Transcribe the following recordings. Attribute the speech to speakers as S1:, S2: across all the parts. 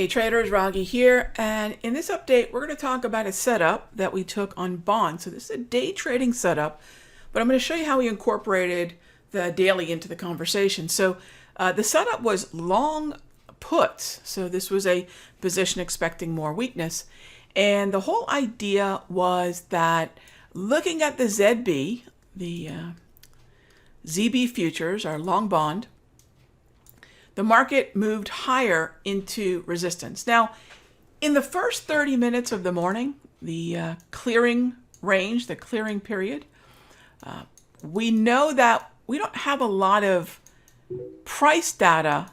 S1: Hey traders, Raghee here, and in this update we're going to talk about a setup that we took on bonds. So this is a day trading setup, but I'm going to show you how we incorporated the daily into the conversation. So the setup was long puts, so this was a position expecting more weakness, and the whole idea was that looking at the ZB, the ZB futures, our long bond, the market moved higher into resistance. Now, in the first 30 minutes of the morning, the clearing range, the clearing period, we know that we don't have a lot of price data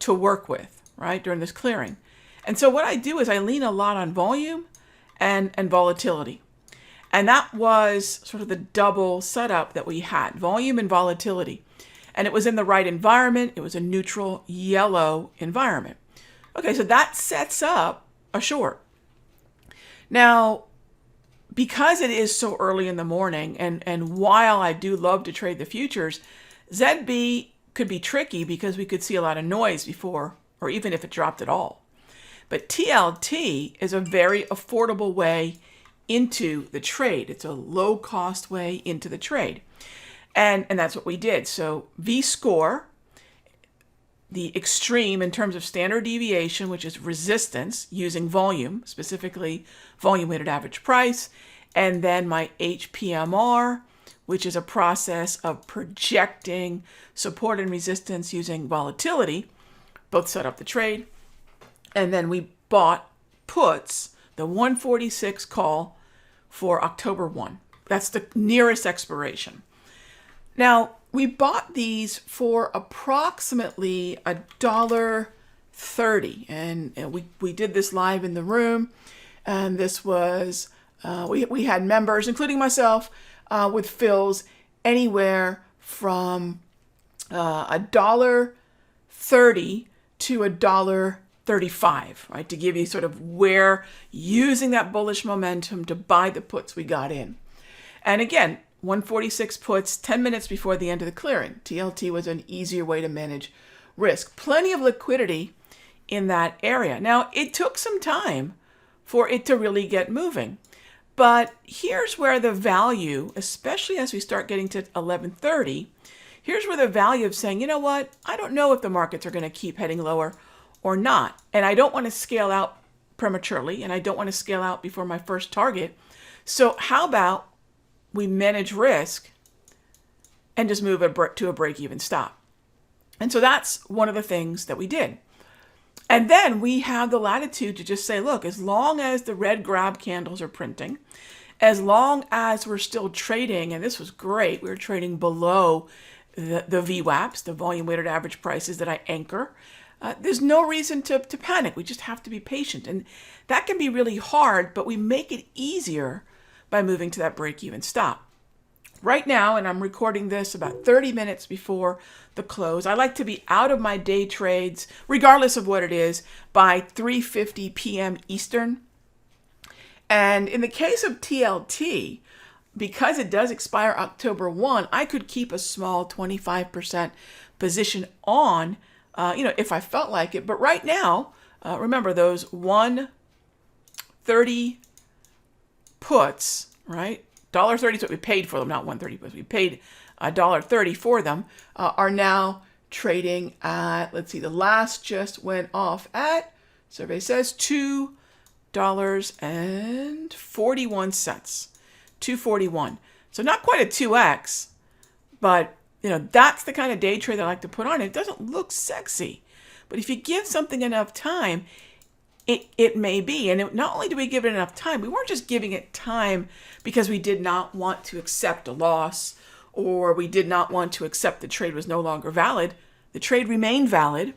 S1: to work with, right, during this clearing. And so what I do is I lean a lot on volume and volatility. And that was sort of the double setup that we had, volume and volatility. And it was in the right environment. It was a neutral yellow environment. Okay, so that sets up a short. Now, because it is so early in the morning, and while I do love to trade the futures, ZB could be tricky because we could see a lot of noise before, or even if it dropped at all. But TLT is a very affordable way into the trade. It's a low-cost way into the trade. And that's what we did. So V-score, the extreme in terms of standard deviation, which is resistance using volume, specifically volume weighted average price, and then my HPMR, which is a process of projecting support and resistance using volatility, both set up the trade. And then we bought puts, the 146 call for October 1. That's the nearest expiration. Now, we bought these for approximately $1.30, and we did this live in the room, and this was, we had members, including myself, with fills anywhere from $1.30 to $1.35, right, to give you sort of where using that bullish momentum to buy the puts we got in. And again, 146 puts 10 minutes before the end of the clearing. TLT was an easier way to manage risk. Plenty of liquidity in that area. Now, it took some time for it to really get moving. But here's where the value, especially as we start getting to 11:30, here's where the value of saying, you know what, I don't know if the markets are going to keep heading lower or not. And I don't want to scale out prematurely, and I don't want to scale out before my first target. So how about we manage risk and just move to a break-even stop? And so that's one of the things that we did. And then we have the latitude to just say, look, as long as the red grab candles are printing, as long as we're still trading, and this was great, we were trading below the VWAPs, the volume weighted average prices that I anchor, there's no reason to panic. We just have to be patient. And that can be really hard, but we make it easier by moving to that break-even stop. Right now, and I'm recording this about 30 minutes before the close, I like to be out of my day trades, regardless of what it is, by 3:50 p.m. Eastern. And in the case of TLT, because it does expire October 1, I could keep a small 25% position on, if I felt like it. But right now, remember those 130 puts, right? $1.30 is what we paid for them, not 130 puts. We paid $1.30 for them, are now trading at, let's see, the last just went off at, survey says, $2.41. $2.41. So not quite a 2x, but that's the kind of day trade that I like to put on. It doesn't look sexy, but if you give something enough time, it may be. And not only do we give it enough time, we weren't just giving it time because we did not want to accept a loss or we did not want to accept the trade was no longer valid. The trade remained valid.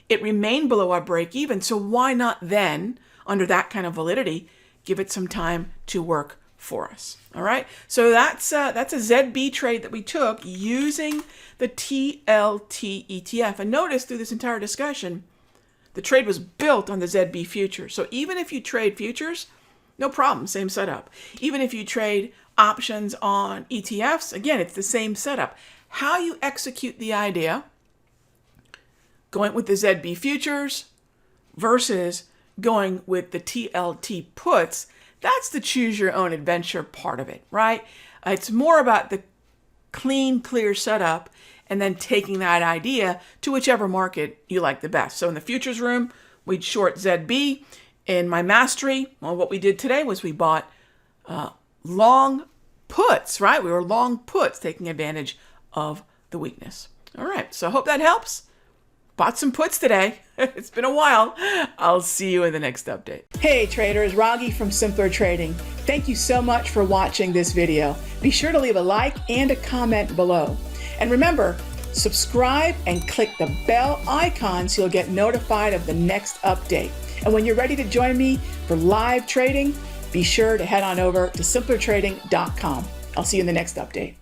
S1: It remained below our break even. So why not then, under that kind of validity, give it some time to work for us? All right. So that's a ZB trade that we took using the TLT ETF. And notice through this entire discussion, the trade was built on the ZB future. So even if you trade futures, no problem, same setup. Even if you trade options on ETFs, again, it's the same setup. How you execute the idea, going with the ZB futures, versus going with the TLT puts. That's the choose your own adventure part of it, right? It's more about the clean, clear setup and then taking that idea to whichever market you like the best. So in the futures room, we'd short ZB. In my mastery, well, what we did today was we bought long puts, right? We were long puts, taking advantage of the weakness. All right, so I hope that helps. Bought some puts today. It's been a while. I'll see you in the next update. Hey traders, Raghee from Simpler Trading. Thank you so much for watching this video. Be sure to leave a like and a comment below. And remember, subscribe and click the bell icon so you'll get notified of the next update. And when you're ready to join me for live trading, be sure to head on over to simplertrading.com. I'll see you in the next update.